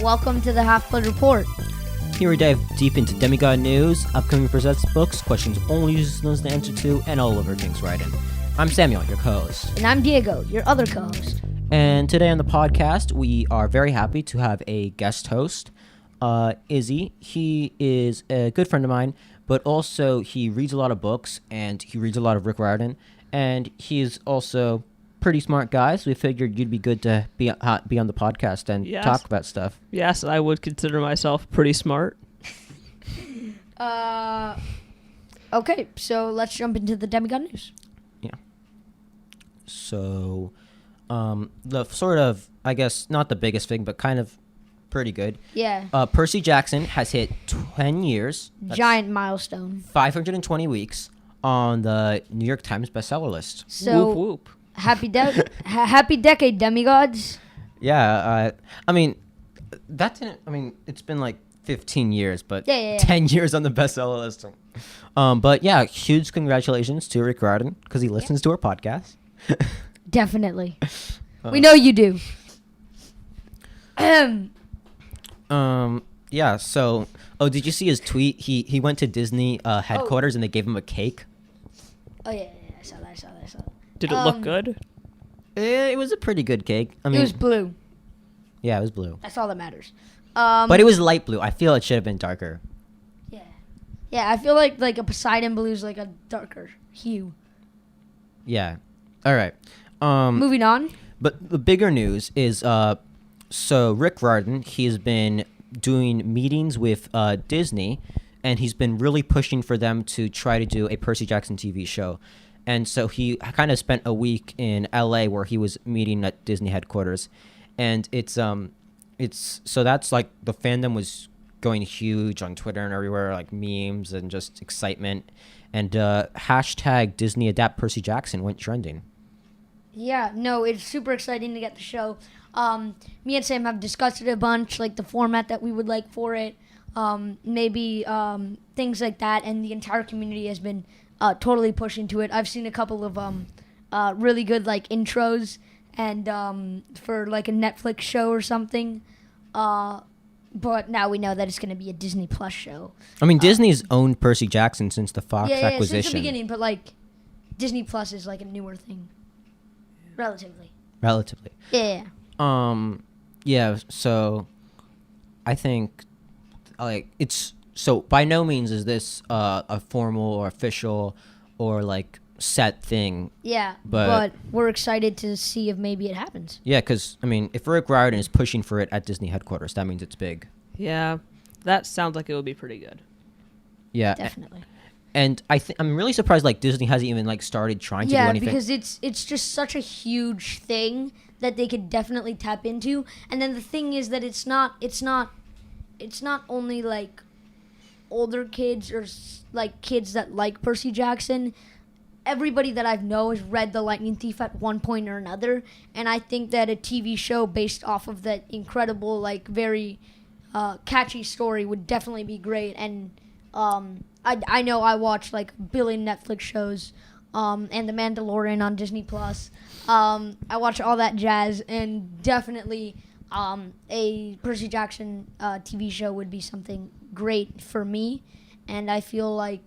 Welcome to the Half-Blood Report. Here we dive deep into demigod news, upcoming Presents books, questions only users knows the answer to, and all of our things writing. I'm Samuel, your co-host. And I'm Diego, your other co-host. And today on the podcast, we are very happy to have a guest host, Izzy. He is a good friend of mine, but also he reads a lot of books, and he reads a lot of Rick Riordan, and he's also pretty smart guy, so we figured you'd be good to be on the podcast and talk about stuff. Yes, I would consider myself pretty smart. Okay, so let's jump into the demigod news. Yeah. So, the sort of, I guess, not the biggest thing, but kind of pretty good. Yeah. Percy Jackson has hit 10 years. Giant milestone. 520 weeks on the New York Times bestseller list. So, whoop, whoop. Happy decade, demigods. Yeah, I mean, it's been like 15 years, but Yeah. 10 years on the bestseller list. But yeah, huge congratulations to Rick Riordan because he listens to our podcast. Definitely. We know you do. Yeah, so, did you see his tweet? He went to Disney headquarters and they gave him a cake. Oh, yeah, I saw that. Did it look good? It was a pretty good cake. I mean, It was blue. Yeah, it was blue. That's all that matters. But it was light blue. I feel it should have been darker. Yeah. Yeah, I feel like a Poseidon blue is like a darker hue. Yeah. All right. Moving on. But the bigger news is, so Rick Riordan, he's been doing meetings with Disney, and he's been really pushing for them to try to do a Percy Jackson TV show. And so he kind of spent a week in LA where he was meeting at Disney headquarters. And it's so that's like the fandom was going huge on Twitter and everywhere, like memes and just excitement. And hashtag Disney Adapt Percy Jackson went trending. Yeah, no, it's super exciting to get the show. Me and Sam have discussed it a bunch, like the format that we would like for it, maybe things like that, and the entire community has been totally pushing to it. I've seen a couple of really good like intros and for like a Netflix show or something, but now we know that it's going to be a Disney Plus show. I mean, Disney's owned Percy Jackson since the Fox yeah, acquisition. Since the beginning, but like Disney Plus is like a newer thing, relatively. Yeah. Yeah, so I think like it's so by no means is this a formal or official or like set thing. Yeah, but we're excited to see if maybe it happens. Yeah, because I mean, if Rick Riordan is pushing for it at Disney headquarters, that means it's big. Yeah, that sounds like it would be pretty good. Yeah, Definitely. And I'm really surprised like Disney hasn't even like started trying to do anything. Yeah, because it's just such a huge thing that they could definitely tap into. And then the thing is that it's not only like older kids or like kids that like Percy Jackson. Everybody that I've known has read The Lightning Thief at one point or another, and I think that a TV show based off of that incredible, like very catchy story would definitely be great. And I know I watch like a billion Netflix shows, and The Mandalorian on Disney Plus. I watch all that jazz, and definitely a Percy Jackson TV show would be something great for me, and I feel like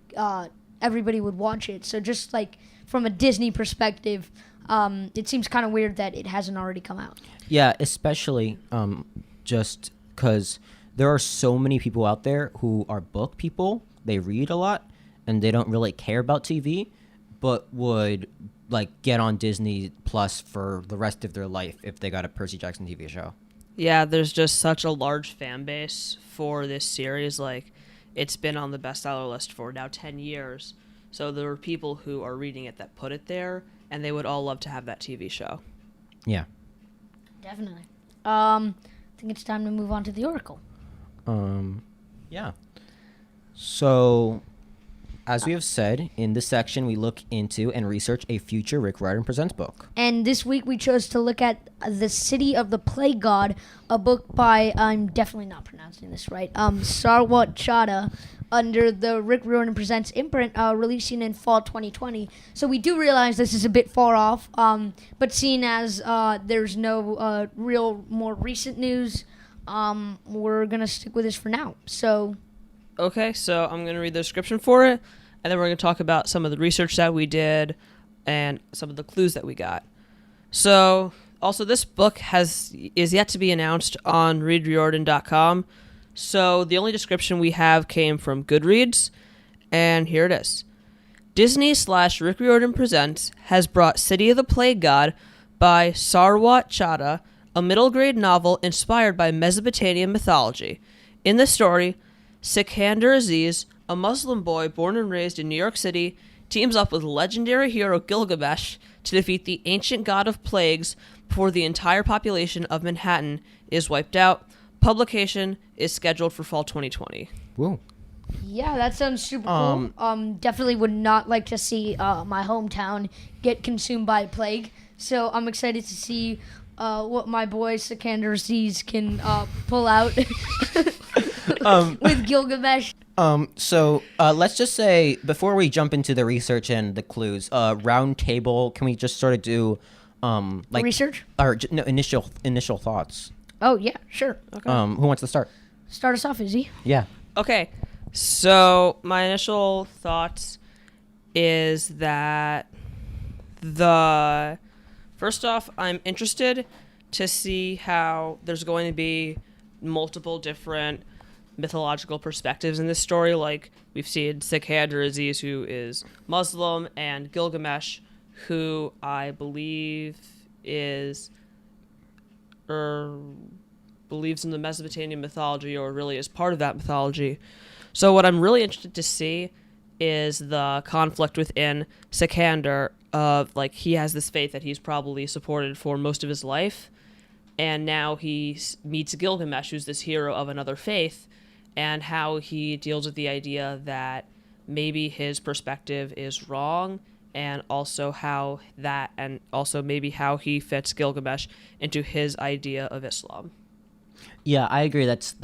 everybody would watch it. So just like from a Disney perspective, it seems kind of weird that it hasn't already come out. Yeah, especially just because there are so many people out there who are book people. They read a lot, and they don't really care about TV, but would like get on Disney Plus for the rest of their life if they got a Percy Jackson TV show. Yeah, there's just such a large fan base for this series. Like, it's been on the bestseller list for now 10 years. So there are people who are reading it that put it there, and they would all love to have that TV show. Yeah. Definitely. I think it's time to move on to the Oracle. Yeah. So, as we have said, in this section, we look into and research a future Rick Riordan Presents book. And this week we chose to look at The City of the Plague God, a book by, I'm definitely not pronouncing this right, Sarwat Chadda, under the Rick Riordan Presents imprint, releasing in fall 2020. So we do realize this is a bit far off, but seeing as there's no real more recent news, we're gonna stick with this for now. So, Okay, so I'm going to read the description for it, and then we're going to talk about some of the research that we did and some of the clues that we got. So, also, this book is yet to be announced on readriordan.com. So, the only description we have came from Goodreads, and here it is. Disney/Rick Riordan Presents has brought City of the Plague God by Sarwat Chadda, a middle grade novel inspired by Mesopotamian mythology. In the story, Sikander Aziz, a Muslim boy born and raised in New York City, teams up with legendary hero Gilgamesh to defeat the ancient god of plagues before the entire population of Manhattan is wiped out. Publication is scheduled for fall 2020. Whoa. yeah, that sounds super cool. Definitely would not like to see my hometown get consumed by a plague. So I'm excited to see what my boy Sikander Aziz can pull out with Gilgamesh. So let's just say, before we jump into the research and the clues, round table, can we just sort of do like Research? or no, initial thoughts? Oh, yeah, sure. Okay. Who wants to start? Start us off, Izzy. Yeah. Okay, so my initial thoughts is that first off, I'm interested to see how there's going to be multiple different mythological perspectives in this story. Like, we've seen Sikander Aziz, who is Muslim, and Gilgamesh, who I believe believes in the Mesopotamian mythology, or really is part of that mythology. So what I'm really interested to see is the conflict within Sikander of, like, he has this faith that he's probably supported for most of his life, and now he meets Gilgamesh, who's this hero of another faith, and how he deals with the idea that maybe his perspective is wrong, and also maybe how he fits Gilgamesh into his idea of Islam. Yeah, I agree. That's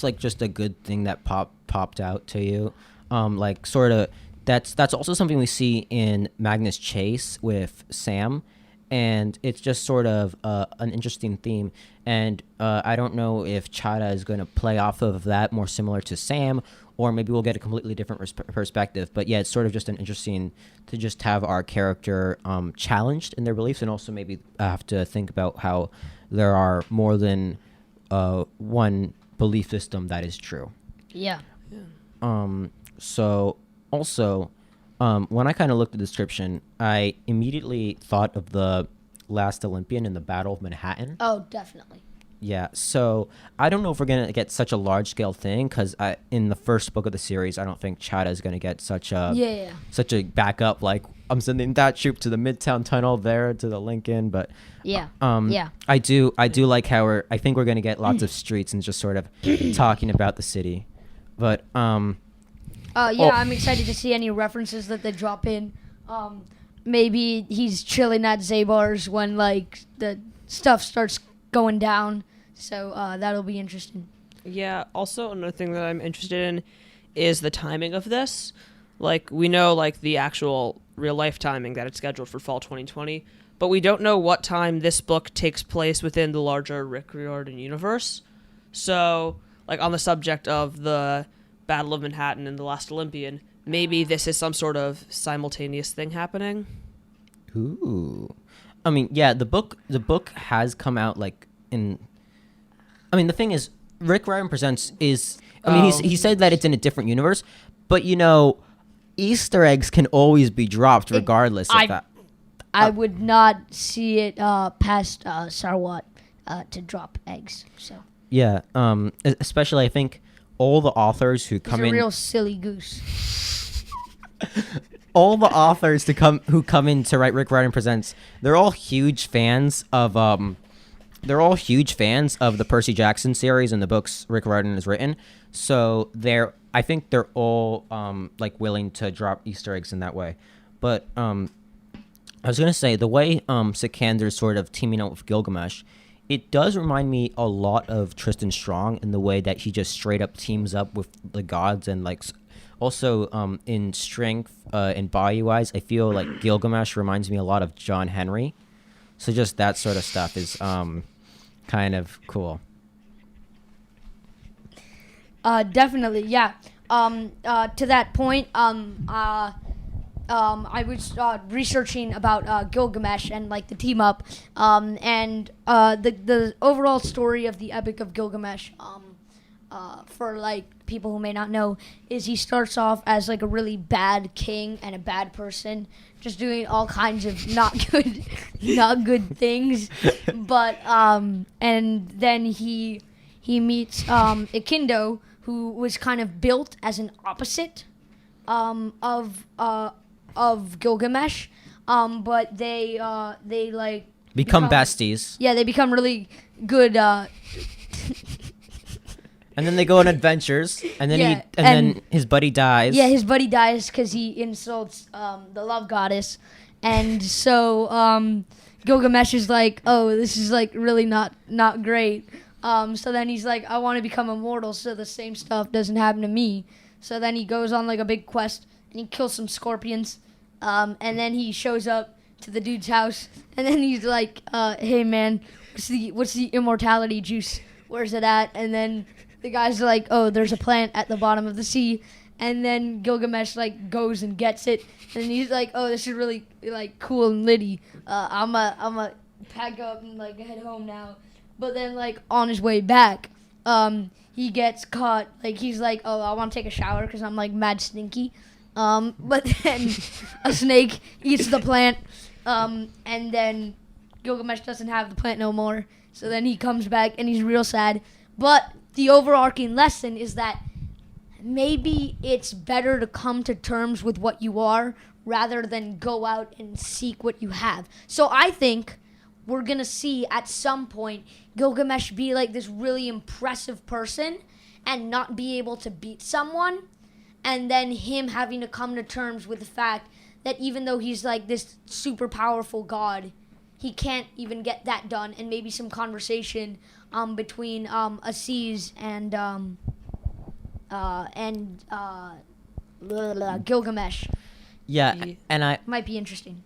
like just a good thing that popped out to you. Like, sort of, that's also something we see in Magnus Chase with Sam, and it's just sort of an interesting theme. And I don't know if Chadda is going to play off of that more similar to Sam, or maybe we'll get a completely different perspective. But yeah, it's sort of just an interesting to just have our character challenged in their beliefs, and also maybe have to think about how there are more than one belief system that is true. Yeah. So also, when I kind of looked at the description, I immediately thought of the Last Olympian in the Battle of Manhattan. Oh, definitely. Yeah, so I don't know if we're going to get such a large-scale thing, because in the first book of the series, I don't think Chadda is going to get such a backup, like, I'm sending that troop to the Midtown Tunnel, there to the Lincoln, but Yeah. I do like how I think we're going to get lots of streets and just sort of talking about the city. But I'm excited to see any references that they drop in. Maybe he's chilling at Zabar's when, like, the stuff starts going down. So that'll be interesting. Yeah, also another thing that I'm interested in is the timing of this. Like, we know, like, the actual real-life timing that it's scheduled for fall 2020, but we don't know what time this book takes place within the larger Rick Riordan universe. So, like, on the subject of the Battle of Manhattan and the Last Olympian, maybe this is some sort of simultaneous thing happening. Ooh. I mean, yeah, the book has come out, like, in... I mean, the thing is, Rick Riordan Presents is... I mean, he said that it's in a different universe, but, you know, Easter eggs can always be dropped regardless of that. I would not see it past Sarwat to drop eggs. So Yeah, especially, I think, all the authors who come he's a in... real silly goose. all the authors who come in to write Rick Riordan Presents, they're all huge fans of the Percy Jackson series and the books Rick Riordan has written. So I think they're all like willing to drop Easter eggs in that way. But I was gonna say, the way Sikander's sort of teaming up with Gilgamesh, it does remind me a lot of Tristan Strong in the way that he just straight up teams up with the gods, and like also in strength and body wise, I feel like Gilgamesh reminds me a lot of John Henry. So just that sort of stuff is kind of cool. Definitely, yeah. To that point, I was researching about Gilgamesh and like the team up, and the overall story of the Epic of Gilgamesh. For like people who may not know, is he starts off as like a really bad king and a bad person, just doing all kinds of not good things, but and then he meets Ikindo, who was kind of built as an opposite of Gilgamesh, but they like Become besties. Yeah, they become really good. And then they go on adventures, and then Yeah, then his buddy dies. Yeah, his buddy dies because he insults the love goddess, and so Gilgamesh is like, "Oh, this is like really not great." So then he's like, "I want to become immortal, so the same stuff doesn't happen to me." So then he goes on like a big quest, and he kills some scorpions, and then he shows up to the dude's house, and then he's like, "Hey man, what's the immortality juice? Where's it at?" And then the guy's like, "Oh, there's a plant at the bottom of the sea." And then Gilgamesh like goes and gets it, and he's like, "Oh, this is really like cool and litty. I'm a pack up and like head home now." But then like on his way back, he gets caught. Like he's like, "Oh, I want to take a shower because I'm like mad stinky." But then a snake eats the plant, and then Gilgamesh doesn't have the plant no more. So then he comes back and he's real sad. But the overarching lesson is that maybe it's better to come to terms with what you are rather than go out and seek what you have. So I think we're going to see at some point Gilgamesh be like this really impressive person and not be able to beat someone, and then him having to come to terms with the fact that even though he's like this super powerful god, he can't even get that done, and maybe some conversation between Aziz and Gilgamesh. Yeah, and I Might be interesting.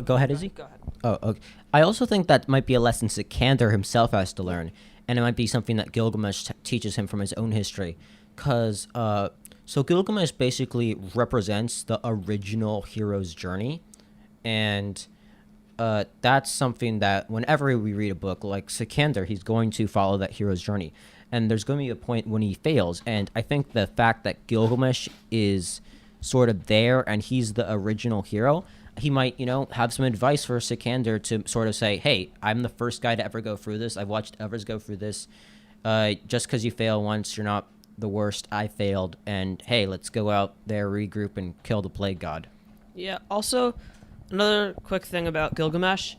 go ahead, Izzy. Go ahead. Oh, okay. I also think that might be a lesson Sikander himself has to learn, and it might be something that Gilgamesh teaches him from his own history, because so Gilgamesh basically represents the original hero's journey, and that's something that whenever we read a book like Sikander, he's going to follow that hero's journey, and there's going to be a point when he fails, and I think the fact that Gilgamesh is sort of there and he's the original hero, he might, have some advice for Sikander to sort of say, "Hey, I'm the first guy to ever go through this. I've watched others go through this. Just because you fail once, you're not the worst. I failed, and hey, let's go out there, regroup, and kill the plague god." Yeah, also, another quick thing about Gilgamesh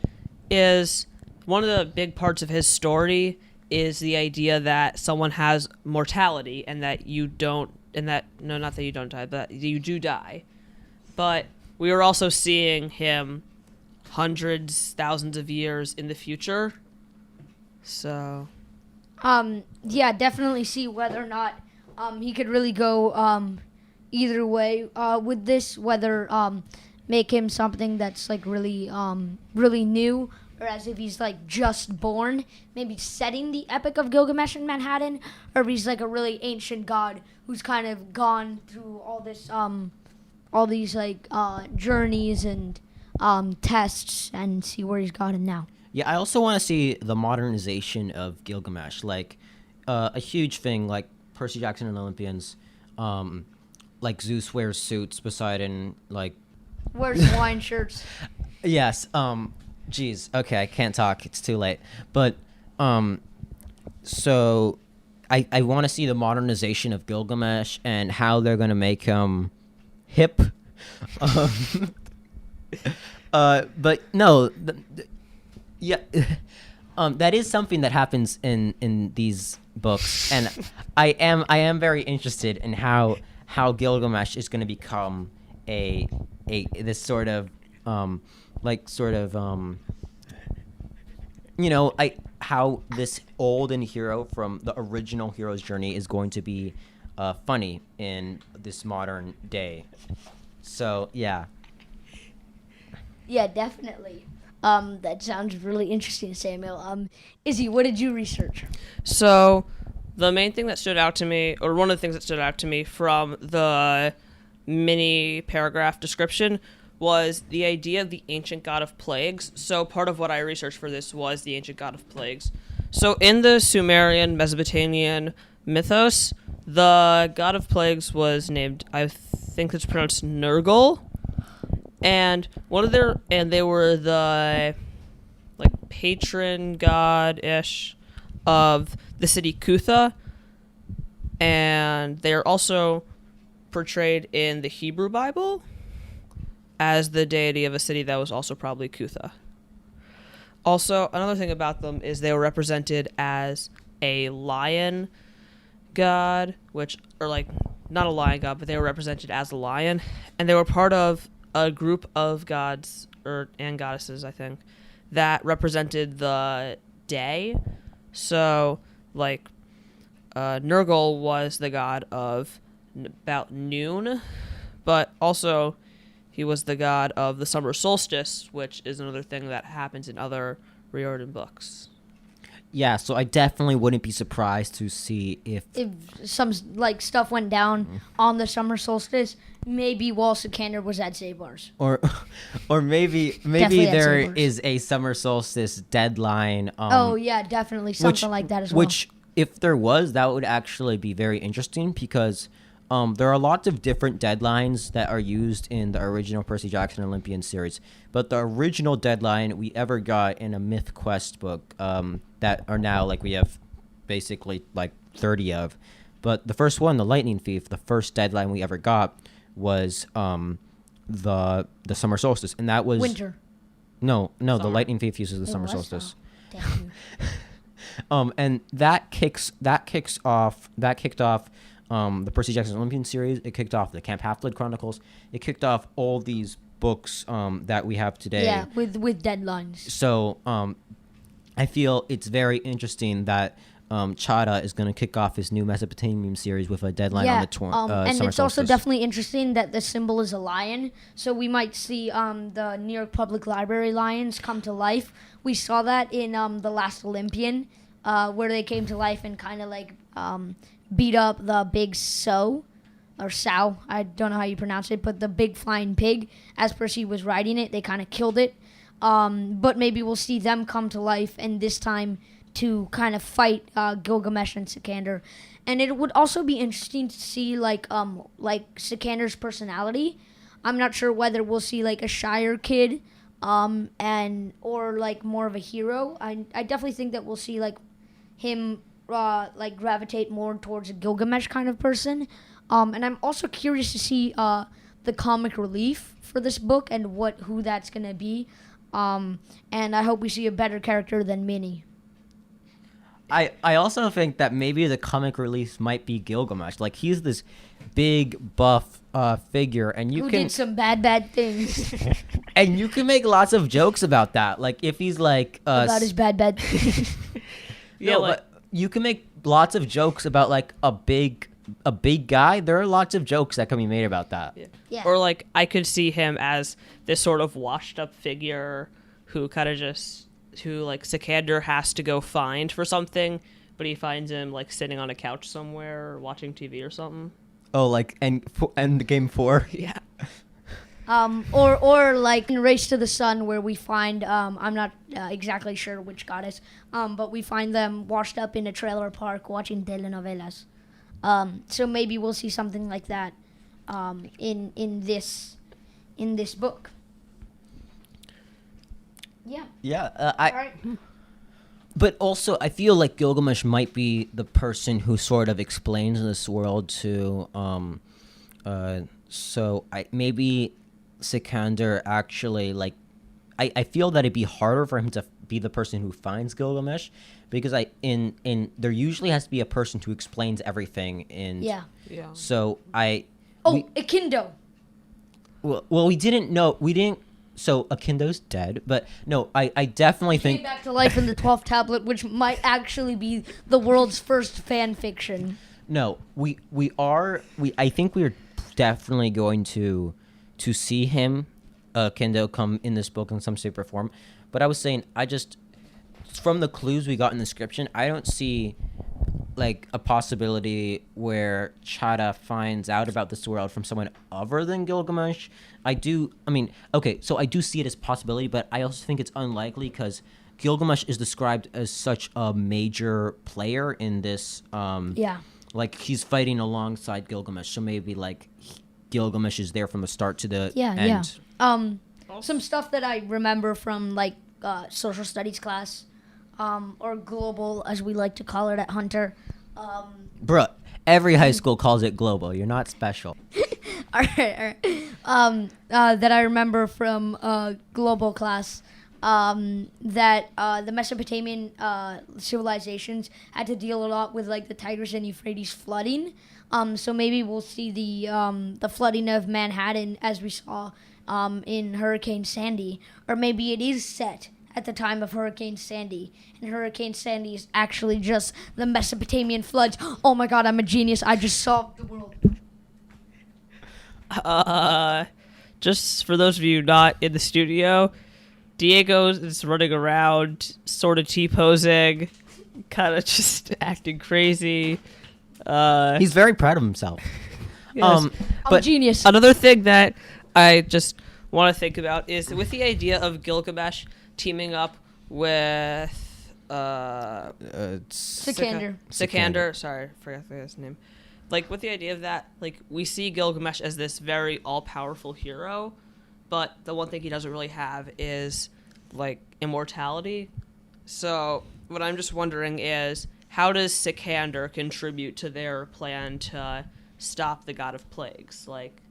is one of the big parts of his story is the idea that someone has mortality and that you don't, not that you don't die, but you do die. But we are also seeing him hundreds, thousands of years in the future. So, yeah, definitely see whether or not he could really go either way with this, whether make him something that's like really new, or as if he's like just born, maybe setting the Epic of Gilgamesh in Manhattan, or if he's like a really ancient god who's kind of gone through all this all these like journeys and tests, and see where he's gotten now. Yeah, I also want to see the modernization of Gilgamesh, like a huge thing, like Percy Jackson and Olympians, like Zeus wears suits, Poseidon wears wine shirts. Yes. Geez. Okay, I can't talk. It's too late. But so I want to see the modernization of Gilgamesh and how they're gonna make him hip. But no. Yeah. That is something that happens in these books, and I am very interested in how Gilgamesh is going to become a this sort of how this olden hero from the original hero's journey is going to be funny in this modern day. So yeah. Yeah, definitely. That sounds really interesting, Samuel. Izzy, what did you research? So The main thing that stood out to me, or one of the things that stood out to me from the mini paragraph description, was the idea of the ancient god of plagues. So part of what I researched for this was the ancient god of plagues. So in the Sumerian Mesopotamian mythos, the god of plagues was named, I think it's pronounced Nergal, and they were the like patron god-ish of the city Kutha, and they're also portrayed in the Hebrew Bible as the deity of a city that was also probably Kutha. Also, another thing about them is they were represented as a lion god, not a lion god, but they were represented as a lion, and they were part of a group of gods and goddesses, I think, that represented the day. So, Nergal was the god of about noon, but also he was the god of the summer solstice, which is another thing that happens in other Riordan books. Yeah, so I definitely wouldn't be surprised to see if some stuff went down on the summer solstice, maybe while Sikander was at Zabar's. Or maybe Definitely at there Zabar's. is a summer solstice deadline. Oh yeah, definitely something like that as well. Which, if there was, that would actually be very interesting because there are lots of different deadlines that are used in the original Percy Jackson Olympian series. But the original deadline we ever got in a Myth Quest book that are now, we have basically 30 of. But the first one, the Lightning Thief, the first deadline we ever got was the summer solstice. And that was... Winter. No, the Summer. Lightning Thief uses the It summer was solstice. Damn you. And that kicked off the Percy Jackson Olympian series. It kicked off the Camp Half-Blood Chronicles. It kicked off all these books that we have today. Yeah, with deadlines. So I feel it's very interesting that Chadda is going to kick off his new Mesopotamian series with a deadline on the and summer it's also solstice. definitely interesting that the symbol is a lion. So we might see the New York Public Library lions come to life. We saw that in the last Olympian, where they came to life and kind of beat up the big sow. Or sow, I don't know how you pronounce it, but the big flying pig, as Percy was riding it, they kind of killed it. But maybe we'll see them come to life, and this time to kind of fight Gilgamesh and Sikander. And it would also be interesting to see Sikander's personality. I'm not sure whether we'll see a Shire kid, or more of a hero. I definitely think that we'll see him gravitate more towards a Gilgamesh kind of person. And I'm also curious to see the comic relief for this book and who that's gonna be. And I hope we see a better character than Minnie. I also think that maybe the comic relief might be Gilgamesh. He's this big buff figure, and Who did some bad things and you can make lots of jokes about that. If he's about his bad things. Yeah, but you can make lots of jokes about a big guy. There are lots of jokes that can be made about that. Yeah. Or I could see him as this sort of washed up figure who kind of Sikander has to go find for something, but he finds him sitting on a couch somewhere watching TV or something. Oh, end game 4. Yeah. Or in Race to the Sun, where we find I'm not exactly sure which goddess, but we find them washed up in a trailer park watching telenovelas. So maybe we'll see something like that in this book. Yeah. Yeah. All right. But also, I feel like Gilgamesh might be the person who sort of explains this world to. So maybe Sikander actually I feel that it'd be harder for him to be the person who finds Gilgamesh, because there usually has to be a person who explains everything. Yeah. So Akindo. Well, we didn't. So Akindo's dead, but no, I definitely think Came back to life in the 12th tablet, which might actually be the world's first fan fiction. no, I think we're definitely going to see him, Kendo, come in this book in some shape or form. But I was saying, from the clues we got in the description, I don't see like a possibility where Chadda finds out about this world from someone other than Gilgamesh. I mean, okay, so I do see it as a possibility, but I also think it's unlikely because Gilgamesh is described as such a major player in this. Like he's fighting alongside Gilgamesh, so maybe like Gilgamesh is there from the start to the end. Some stuff that I remember from like social studies class, or global as we like to call it at Hunter. Bruh, every high school calls it global. You're not special. all right. That I remember from global class. That the Mesopotamian civilizations had to deal a lot with like the Tigris and Euphrates flooding. So maybe we'll see the flooding of Manhattan as we saw in Hurricane Sandy, or maybe it is set at the time of Hurricane Sandy, and Hurricane Sandy is actually just the Mesopotamian floods. Oh my God, I'm a genius! I just solved the world. Just for those of you not in the studio, Diego is running around, sort of T-posing, kind of just acting crazy. He's very proud of himself. Yes. I'm a genius. Another thing that I just want to think about is with the idea of Gilgamesh teaming up with Sikander. Sorry, forgot his name. Like with the idea of that, like we see Gilgamesh as this very all-powerful hero, but the one thing he doesn't really have is like immortality. So what I'm just wondering is, how does Sikander contribute to their plan to stop the god of plagues? Like,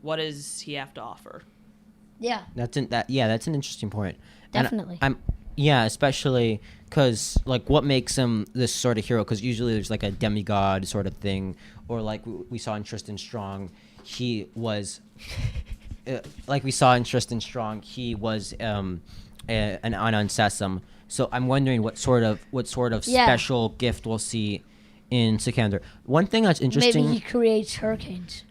what does he have to offer? Yeah. That's an interesting point. Definitely. Especially because like what makes him this sort of hero? Because usually there's like a demigod sort of thing, or like we saw in Tristan Strong, he was. Like we saw in Tristan Strong, he was an Unsessum. So I'm wondering what sort of special gift we'll see in Sikander. One thing that's interesting. Maybe he creates hurricanes.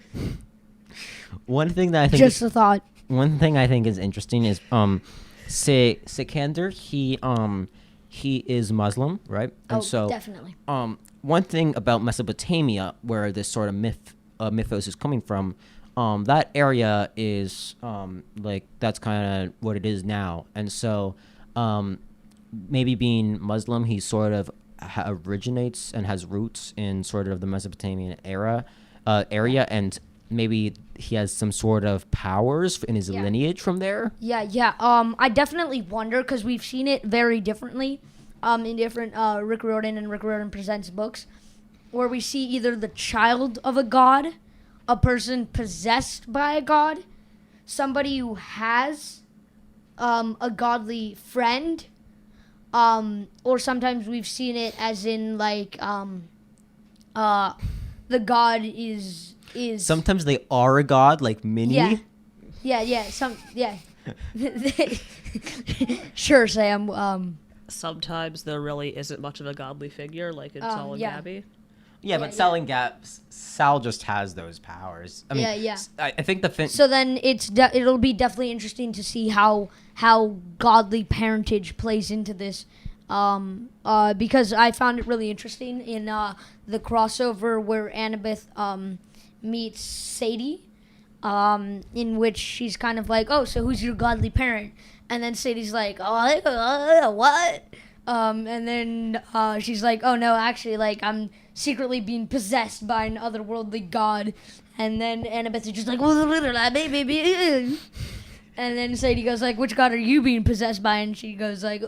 One thing that I think just a thought. One thing I think is interesting is Sikander. He is Muslim, right? And so definitely. One thing about Mesopotamia, where this sort of mythos is coming from. That area is like that's kind of what it is now, and so maybe being Muslim, he sort of originates and has roots in sort of the Mesopotamian area, and maybe he has some sort of powers in his lineage from there. Yeah. I definitely wonder because we've seen it very differently, in different Rick Riordan and Rick Riordan Presents books, where we see either the child of a god, a person possessed by a god, somebody who has a godly friend, or sometimes we've seen it as in like the god is sometimes they are a god, like Minnie. Yeah. Sure, Sam. Sometimes there really isn't much of a godly figure, like in Saul and Gabby. Yeah, but Sal just has those powers. I mean, I think so then it'll be definitely interesting to see how godly parentage plays into this, because I found it really interesting in the crossover where Annabeth meets Sadie, in which she's kind of like, oh, so who's your godly parent? And then Sadie's like, oh, what? And then she's like, oh no, actually, like I'm secretly being possessed by an otherworldly god. And then Annabeth is just like, baby. And then Sadie goes like, which god are you being possessed by? And she goes like,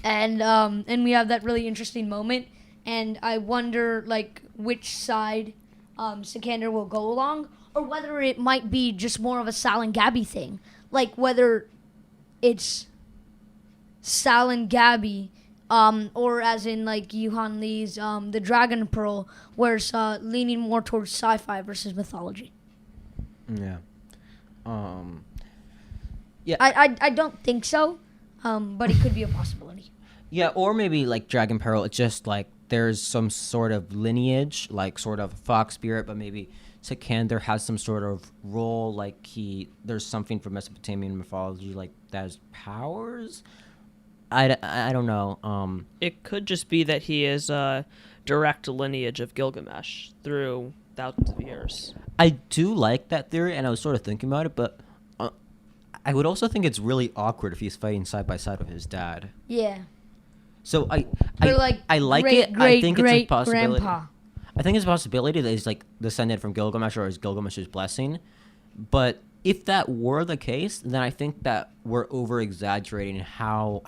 and we have that really interesting moment. And I wonder like which side Sikander will go along, or whether it might be just more of a Sal and Gabby thing. Like whether it's Sal and Gabby, or as in like Yuhan Lee's The Dragon Pearl, where it's leaning more towards sci-fi versus mythology. Yeah. I don't think so, but it could be a possibility. Yeah, or maybe like Dragon Pearl, it's just like there's some sort of lineage, like sort of fox spirit, but maybe Sikander has some sort of role, like there's something from Mesopotamian mythology like that has powers. I don't know. It could just be that he is a direct lineage of Gilgamesh through thousands of years. I do like that theory, and I was sort of thinking about it, but I would also think it's really awkward if he's fighting side by side with his dad. Yeah. So I Like like great, it. Great, I think great it's a possibility. Grandpa. I think it's a possibility that he's like descended from Gilgamesh or is Gilgamesh's blessing. But if that were the case, then I think that we're over exaggerating how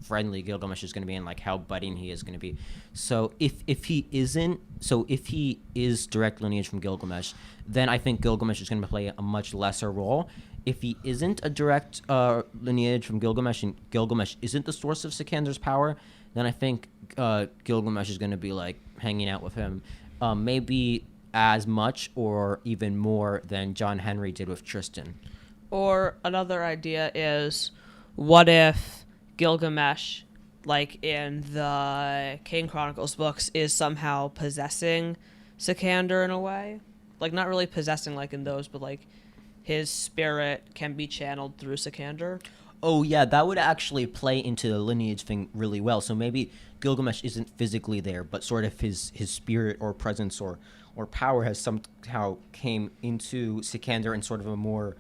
friendly Gilgamesh is going to be and like how budding he is going to be. So if he is direct lineage from Gilgamesh, then I think Gilgamesh is going to play a much lesser role. If he isn't a direct lineage from Gilgamesh and Gilgamesh isn't the source of Sikandar's power, then I think Gilgamesh is going to be like hanging out with him, maybe as much or even more than John Henry did with Tristan. Or another idea is, what if Gilgamesh, like in the King Chronicles books, is somehow possessing Sikandar in a way? Like, not really possessing like in those, but like his spirit can be channeled through Sikandar. Oh yeah, that would actually play into the lineage thing really well. So maybe Gilgamesh isn't physically there, but sort of his spirit or presence or power has somehow came into Sikandar in sort of a more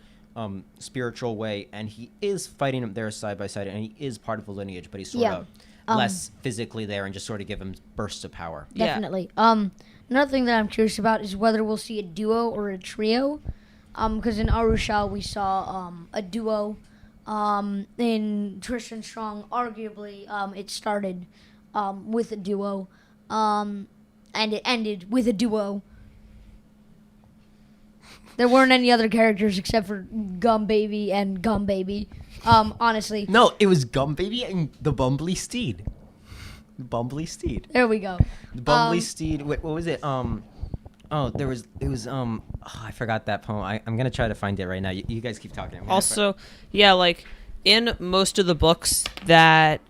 spiritual way, and he is fighting him there side by side, and he is part of the lineage, but he's sort of less physically there and just sort of give him bursts of power. Definitely. Another thing that I'm curious about is whether we'll see a duo or a trio. Because in Arusha we saw a duo. In Tristan Strong, arguably, it started with a duo, and it ended with a duo. There weren't any other characters except for Gum Baby and Gum Baby. Honestly. No, it was Gum Baby and the Bumbly Steed. The Bumbly Steed. There we go. The Bumbly Steed. Wait, what was it? I forgot that poem. I'm gonna try to find it right now. You guys keep talking. Also, yeah, like in most of the books that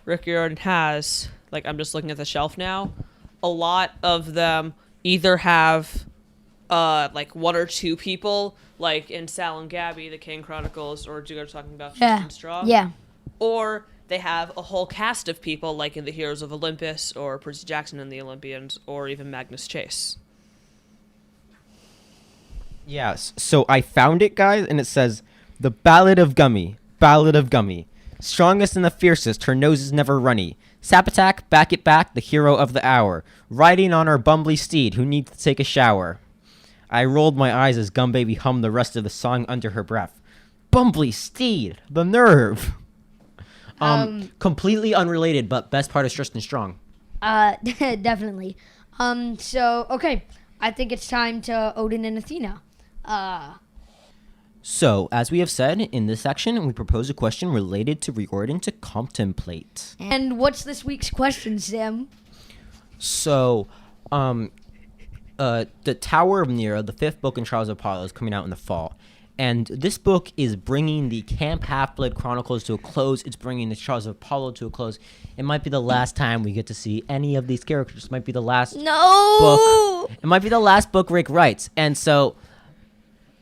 Rick Riordan has, like I'm just looking at the shelf now, a lot of them either have like one or two people, like in Sal and Gabby, the King Chronicles, or Dugo talking about Tristan Straw. Yeah. Or they have a whole cast of people, like in the Heroes of Olympus, or Percy Jackson and the Olympians, or even Magnus Chase. Yes. So I found it, guys, and it says, "The Ballad of Gummy, Ballad of Gummy. Strongest and the fiercest, her nose is never runny. Sap attack, back it back, the hero of the hour. Riding on her bumbly steed, who needs to take a shower." I rolled my eyes as Gum Baby hummed the rest of the song under her breath. Bumbly steed, the nerve. Completely unrelated, but best part is Tristan Strong. Definitely. Okay. I think it's time to Odin and Athena. So, as we have said, in this section, we propose a question related to Riordan to contemplate. And what's this week's question, Sam? So, the Tower of Nero, the fifth book in Trials of Apollo, is coming out in the fall. And this book is bringing the Camp Half-Blood Chronicles to a close. It's bringing the Trials of Apollo to a close. It might be the last time we get to see any of these characters. It might be the last book. It might be the last book Rick writes. And so,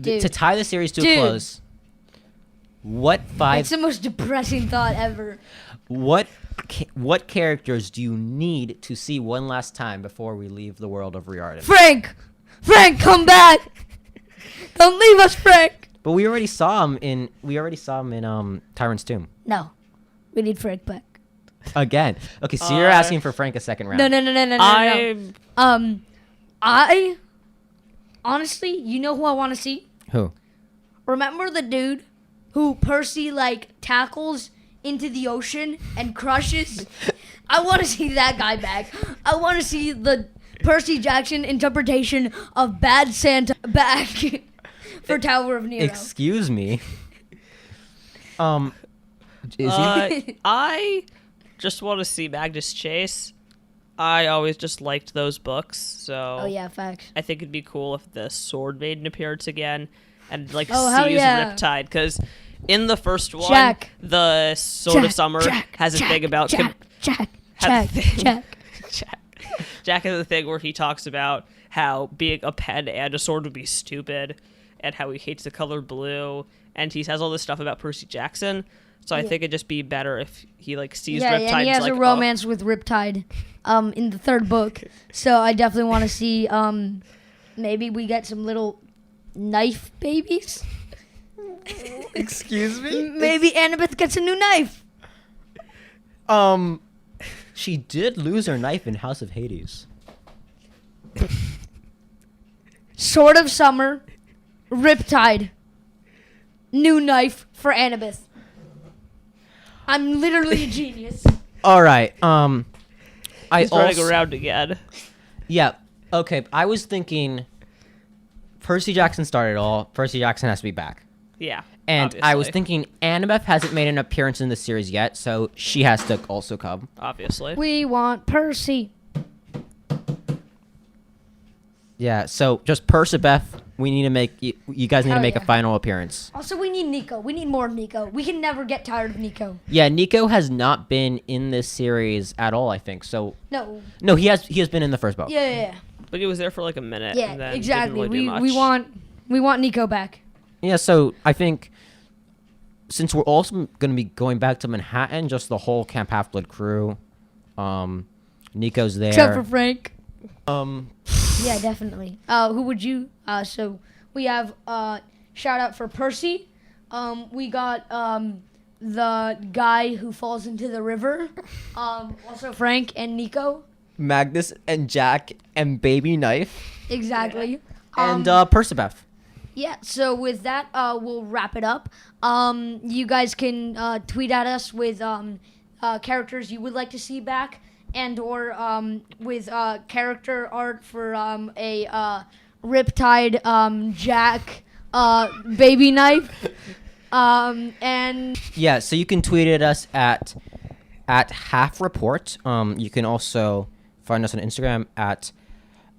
to tie the series to a close, It's the most depressing thought ever. What characters do you need to see one last time before we leave the world of Riordan? Frank, come back! Don't leave us, Frank. But we already saw him in Tyrant's Tomb. No, we need Frank back again. Okay, so you're asking for Frank a second round. No. I honestly, you know who I want to see? Who? Remember the dude who Percy tackles into the ocean and crushes? I want to see that guy back. I want to see the Percy Jackson interpretation of Bad Santa back for Tower of Nero. Excuse me. I just want to see Magnus Chase. I always just liked those books, so oh yeah, facts. I think it'd be cool if the Sword Maiden appeared again and sees Riptide, because in the first one, the Sword of Summer has a thing about Jack has a thing where he talks about how being a pen and a sword would be stupid, and how he hates the color blue, and he says all this stuff about Percy Jackson. So I think it'd just be better if he like sees Yeah, Riptide. and he has like, a romance with Riptide in the third book. So I definitely want to see maybe we get some little knife babies. Excuse me? Maybe Annabeth gets a new knife. She did lose her knife in House of Hades. Sword of Summer, Riptide, new knife for Annabeth. I'm literally a genius. All right. He's running around again. Yeah. Okay. I was thinking Percy Jackson started it all. Percy Jackson has to be back. Yeah. And obviously. I was thinking Annabeth hasn't made an appearance in the series yet, so she has to also come. Obviously. We want Percy. Yeah. So just Percabeth. We need to make you guys need to Hell make a yeah. final appearance. Also, we need Nico. We need more Nico. We can never get tired of Nico. Yeah. Nico has not been in this series at all. I think so. No. No, he has. He has been in the first book. Yeah. But he was there for like a minute. Yeah, and then exactly. Didn't really do much. We want Nico back. Yeah, so I think since we're also going to be going back to Manhattan, just the whole Camp Half-Blood crew, Nico's there. Except for Frank. Um, Yeah, definitely. Who would you? So we have shout out for Percy. We got the guy who falls into the river. Also Frank and Nico. Magnus and Jack and Baby Knife Exactly. and Percabeth. Yeah, so with that, we'll wrap it up. You guys can tweet at us with characters you would like to see back and or with character art for a Riptide Jack Baby Knife. And Yeah, so you can tweet at us at Half Report. You can also find us on Instagram at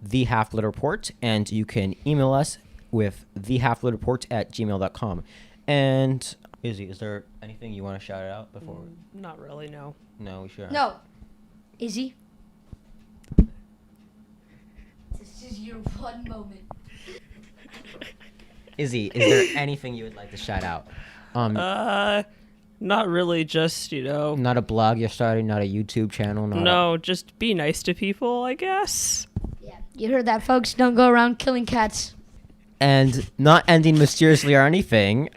The Half Blood Report, and you can email us with thehalfbloodreport@gmail.com. And Izzy, is there anything you want to shout out before? Not really, no. No, we should. no, Izzy. This is your one moment. Izzy, is there anything you would like to shout out? Not really, just, Not a blog you're starting, not a YouTube channel. no, just be nice to people, I guess. Yeah, you heard that, folks. Don't go around killing cats. And not ending mysteriously or anything.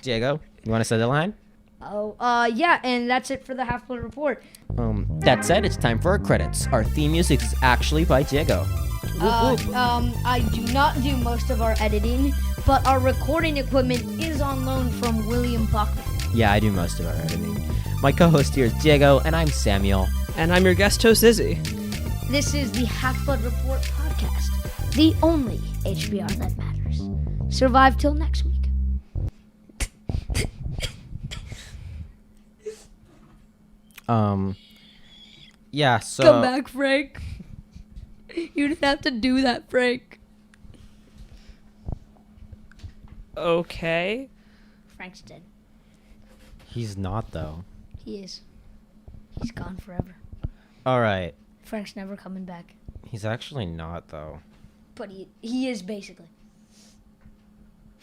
Diego, you want to say the line? Yeah, and that's it for the Half-Blood Report. That said, it's time for our credits. Our theme music is actually by Diego. I do not do most of our editing, but our recording equipment is on loan from William Bachman. Yeah, I do most of our editing. My co-host here is Diego, and I'm Samuel. And I'm your guest host, Izzy. This is the Half-Blood Report podcast, the only HBR that matters. Survive till next week. Yeah, so... Come back, Frank. You didn't have to do that, Frank. Okay. Frank's dead. He's not, though. He is. He's gone forever. All right. Frank's never coming back. He's actually not, though. But he is, basically.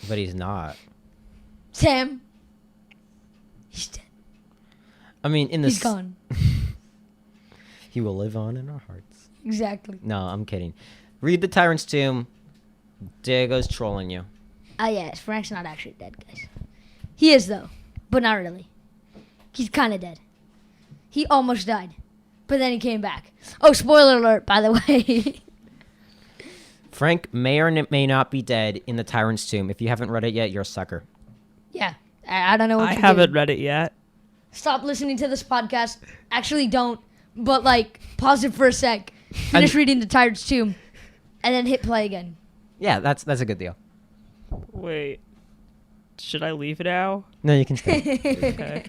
But he's not. Sam. He's dead. I mean, in this... He's gone. He will live on in our hearts. Exactly. No, I'm kidding. Read the Tyrant's Tomb. Diego's trolling you. Yes, Frank's not actually dead, guys. He is, though. But not really. He's kind of dead. He almost died. But then he came back. Oh, spoiler alert, by the way. Frank may or may not be dead in the Tyrant's Tomb. If you haven't read it yet, you're a sucker. Yeah. I don't know what I you're haven't doing. read it yet. Stop listening to this podcast. Actually, don't. But, pause it for a sec. Finish reading The Tired's Tomb. And then hit play again. Yeah, that's a good deal. Wait. Should I leave now? No, you can stay. Okay.